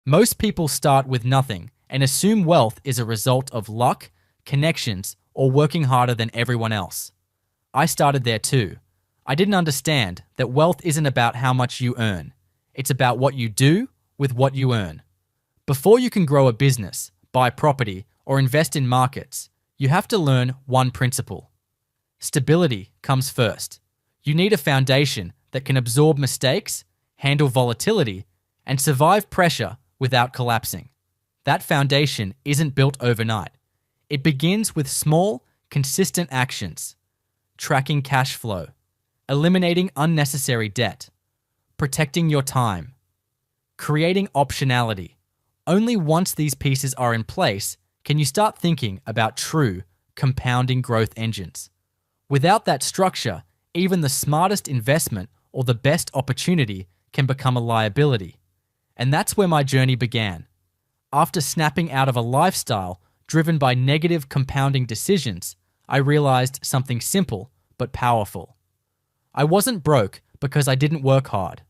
Most people start with nothing and assume wealth is a result of luck, connections, or working harder than everyone else. I started there too. I didn't understand that wealth isn't about how much you earn. It's about what you do with what you earn. Before you can grow a business, buy property, or invest in markets, you have to learn one principle. Stability comes first. You need a foundation that can absorb mistakes, handle volatility, and survive pressure without collapsing. That foundation isn't built overnight. It begins with small, consistent actions. Tracking cash flow, eliminating unnecessary debt, protecting your time, creating optionality. Only once these pieces are in place can you start thinking about true, compounding growth engines. Without that structure, even the smartest investment or the best opportunity can become a liability. And that's where my journey began. After snapping out of a lifestyle driven by negative compounding decisions, I realized something simple but powerful. I wasn't broke because I didn't work hard.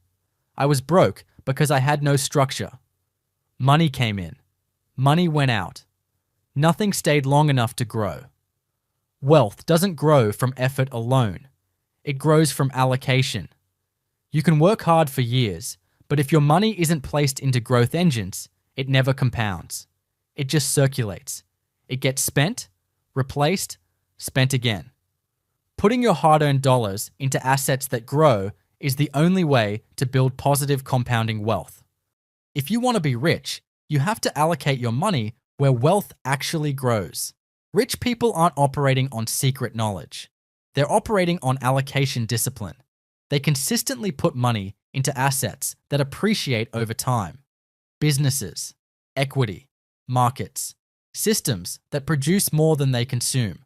I was broke because I had no structure. Money came in. Money went out. Nothing stayed long enough to grow. Wealth doesn't grow from effort alone. It grows from allocation. You can work hard for years, but if your money isn't placed into growth engines, it never compounds. It just circulates. It gets spent, replaced, spent again. Putting your hard-earned dollars into assets that grow is the only way to build positive compounding wealth. If you want to be rich, you have to allocate your money where wealth actually grows. Rich people aren't operating on secret knowledge. They're operating on allocation discipline. They consistently put money into assets that appreciate over time. Businesses, equity, markets, systems that produce more than they consume.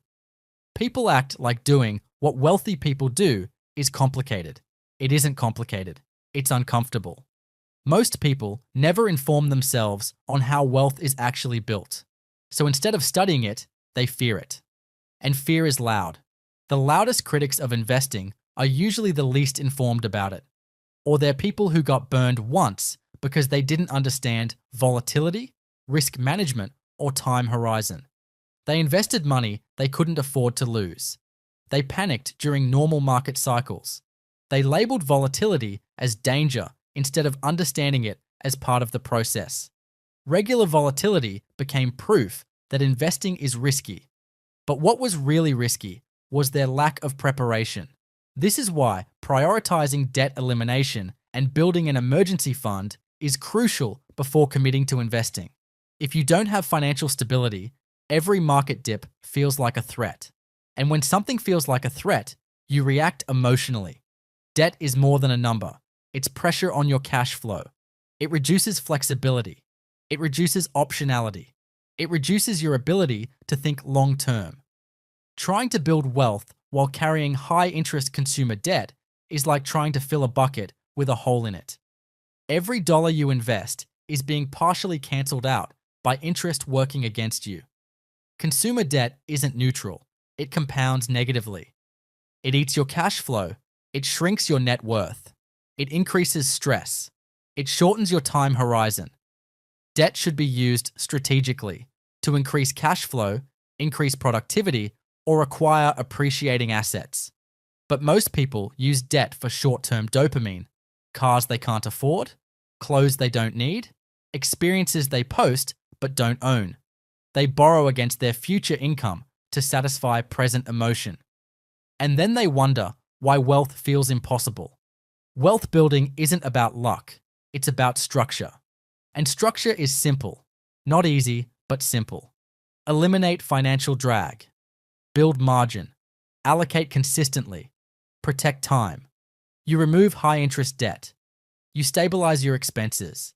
People act like doing what wealthy people do is complicated. It isn't complicated. It's uncomfortable. Most people never inform themselves on how wealth is actually built. So instead of studying it, they fear it. And fear is loud. The loudest critics of investing are usually the least informed about it. Or they're people who got burned once because they didn't understand volatility, risk management, or time horizon. They invested money they couldn't afford to lose. They panicked during normal market cycles. They labeled volatility as danger instead of understanding it as part of the process. Regular volatility became proof that investing is risky. But what was really risky was their lack of preparation. This is why prioritizing debt elimination and building an emergency fund is crucial before committing to investing. If you don't have financial stability, every market dip feels like a threat. And when something feels like a threat, you react emotionally. Debt is more than a number. It's pressure on your cash flow. It reduces flexibility. It reduces optionality. It reduces your ability to think long-term. Trying to build wealth while carrying high-interest consumer debt is like trying to fill a bucket with a hole in it. Every dollar you invest is being partially cancelled out by interest working against you. Consumer debt isn't neutral. It compounds negatively. It eats your cash flow. It shrinks your net worth. It increases stress. It shortens your time horizon. Debt should be used strategically to increase cash flow, increase productivity, or acquire appreciating assets. But most people use debt for short-term dopamine, cars they can't afford, clothes they don't need, experiences they post but don't own. They borrow against their future income to satisfy present emotion. And then they wonder why wealth feels impossible. Wealth building isn't about luck, it's about structure. And structure is simple, not easy, but simple. Eliminate financial drag. Build margin. Allocate consistently. Protect time. You remove high-interest debt. You stabilize your expenses.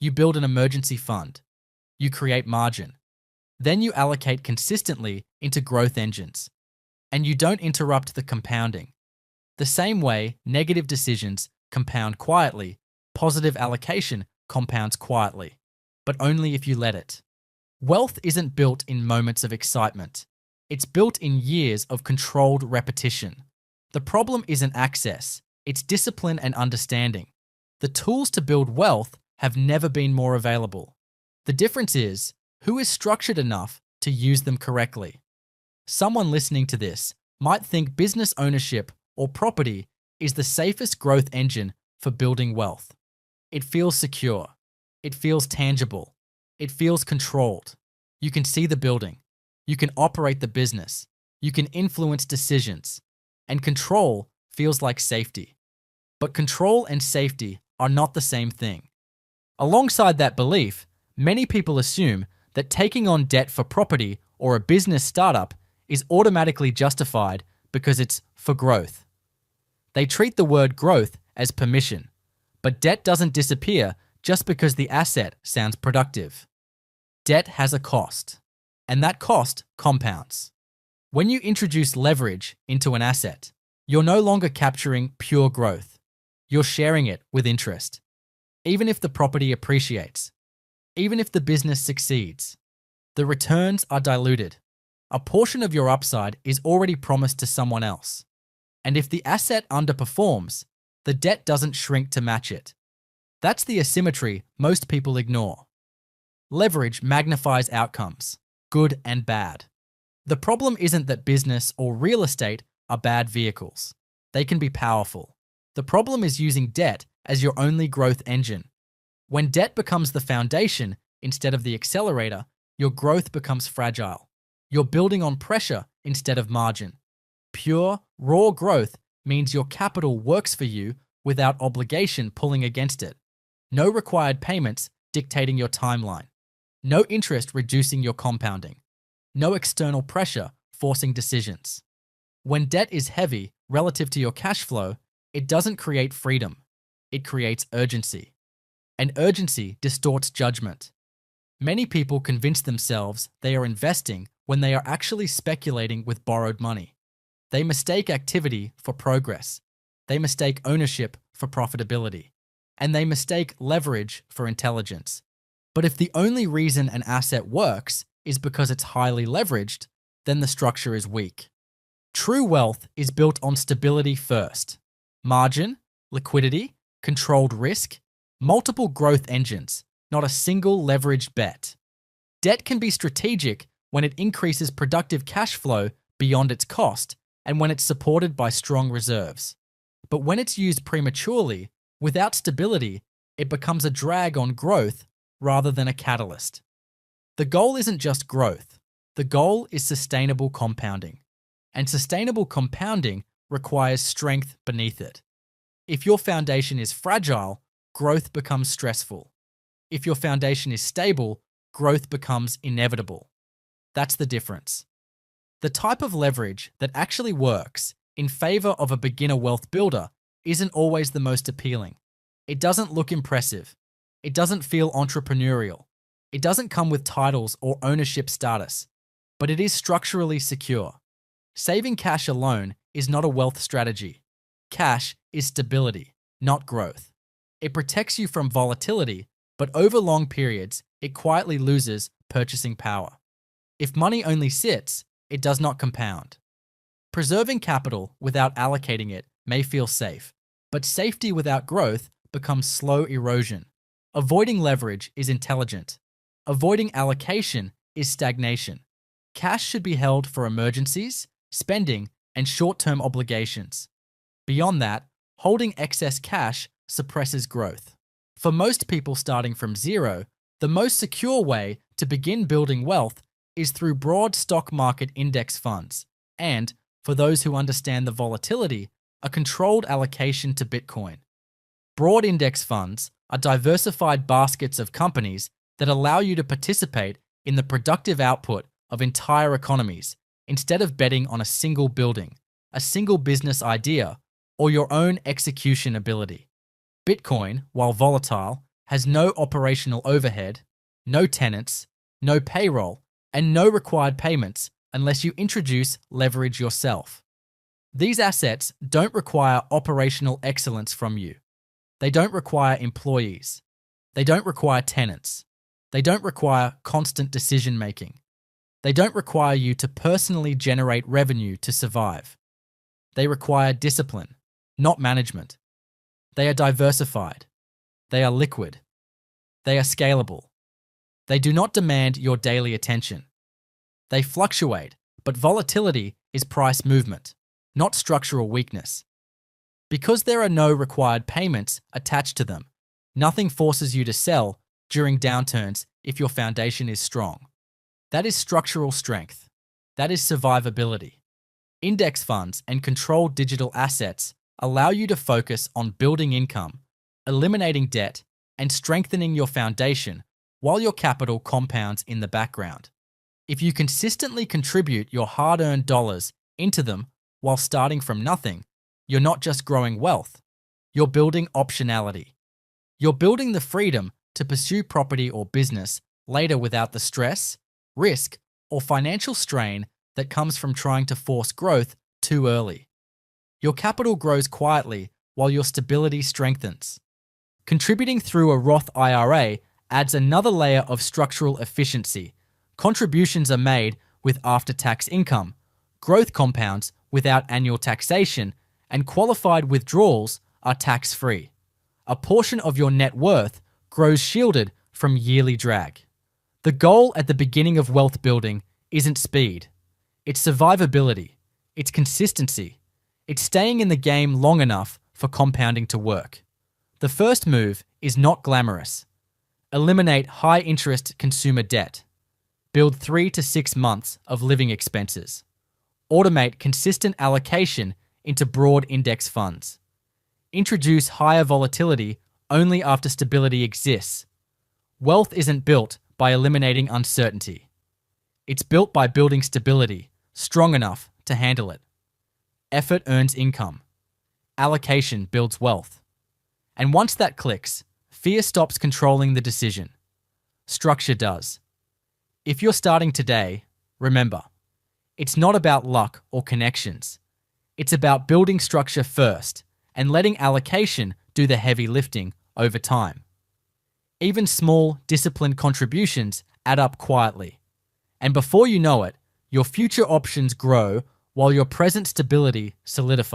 You build an emergency fund. You create margin. Then you allocate consistently into growth engines. And you don't interrupt the compounding. The same way negative decisions compound quietly, positive allocation compounds quietly, but only if you let it. Wealth isn't built in moments of excitement. It's built in years of controlled repetition. The problem isn't access, it's discipline and understanding. The tools to build wealth have never been more available. The difference is, who is structured enough to use them correctly? Someone listening to this might think business ownership or property is the safest growth engine for building wealth. It feels secure. It feels tangible. It feels controlled. You can see the building. You can operate the business. You can influence decisions. And control feels like safety. But control and safety are not the same thing. Alongside that belief, many people assume that taking on debt for property or a business startup is automatically justified because it's for growth. They treat the word growth as permission, but debt doesn't disappear just because the asset sounds productive. Debt has a cost, and that cost compounds. When you introduce leverage into an asset, you're no longer capturing pure growth. You're sharing it with interest. Even if the property appreciates, even if the business succeeds, the returns are diluted. A portion of your upside is already promised to someone else. And if the asset underperforms, the debt doesn't shrink to match it. That's the asymmetry most people ignore. Leverage magnifies outcomes, good and bad. The problem isn't that business or real estate are bad vehicles. They can be powerful. The problem is using debt as your only growth engine. When debt becomes the foundation instead of the accelerator, your growth becomes fragile. You're building on pressure instead of margin. Pure, raw growth means your capital works for you without obligation pulling against it. No required payments dictating your timeline. No interest reducing your compounding. No external pressure forcing decisions. When debt is heavy relative to your cash flow, it doesn't create freedom. It creates urgency. And urgency distorts judgment. Many people convince themselves they are investing when they are actually speculating with borrowed money. They mistake activity for progress. They mistake ownership for profitability. And they mistake leverage for intelligence. But if the only reason an asset works is because it's highly leveraged, then the structure is weak. True wealth is built on stability first. Margin, liquidity, controlled risk, multiple growth engines, not a single leveraged bet. Debt can be strategic when it increases productive cash flow beyond its cost and when it's supported by strong reserves. But when it's used prematurely, without stability, it becomes a drag on growth rather than a catalyst. The goal isn't just growth. The goal is sustainable compounding. And sustainable compounding requires strength beneath it. If your foundation is fragile, growth becomes stressful. If your foundation is stable, growth becomes inevitable. That's the difference. The type of leverage that actually works in favor of a beginner wealth builder isn't always the most appealing. It doesn't look impressive. It doesn't feel entrepreneurial. It doesn't come with titles or ownership status, but it is structurally secure. Saving cash alone is not a wealth strategy. Cash is stability, not growth. It protects you from volatility, but over long periods, it quietly loses purchasing power. If money only sits, it does not compound. Preserving capital without allocating it may feel safe, but safety without growth becomes slow erosion. Avoiding leverage is intelligent. Avoiding allocation is stagnation. Cash should be held for emergencies, spending, and short-term obligations. Beyond that, holding excess cash suppresses growth. For most people starting from zero, the most secure way to begin building wealth is through broad stock market index funds, and, for those who understand the volatility, a controlled allocation to Bitcoin. Broad index funds are diversified baskets of companies that allow you to participate in the productive output of entire economies instead of betting on a single building, a single business idea, or your own execution ability. Bitcoin, while volatile, has no operational overhead, no tenants, no payroll, and no required payments unless you introduce leverage yourself. These assets don't require operational excellence from you. They don't require employees. They don't require tenants. They don't require constant decision-making. They don't require you to personally generate revenue to survive. They require discipline, not management. They are diversified. They are liquid. They are scalable. They do not demand your daily attention. They fluctuate, but volatility is price movement, not structural weakness. Because there are no required payments attached to them, nothing forces you to sell during downturns if your foundation is strong. That is structural strength. That is survivability. Index funds and controlled digital assets allow you to focus on building income, eliminating debt, and strengthening your foundation while your capital compounds in the background. If you consistently contribute your hard-earned dollars into them while starting from nothing, you're not just growing wealth, you're building optionality. You're building the freedom to pursue property or business later without the stress, risk, or financial strain that comes from trying to force growth too early. Your capital grows quietly while your stability strengthens. Contributing through a Roth IRA adds another layer of structural efficiency. Contributions are made with after-tax income, growth compounds without annual taxation, and qualified withdrawals are tax-free. A portion of your net worth grows shielded from yearly drag. The goal at the beginning of wealth building isn't speed. It's survivability. It's consistency. It's staying in the game long enough for compounding to work. The first move is not glamorous. Eliminate high-interest consumer debt. Build 3 to 6 months of living expenses. Automate consistent allocation into broad index funds. Introduce higher volatility only after stability exists. Wealth isn't built by eliminating uncertainty. It's built by building stability strong enough to handle it. Effort earns income. Allocation builds wealth. And once that clicks, fear stops controlling the decision. Structure does. If you're starting today, remember, it's not about luck or connections. It's about building structure first and letting allocation do the heavy lifting over time. Even small, disciplined contributions add up quietly. And before you know it, your future options grow while your present stability solidifies.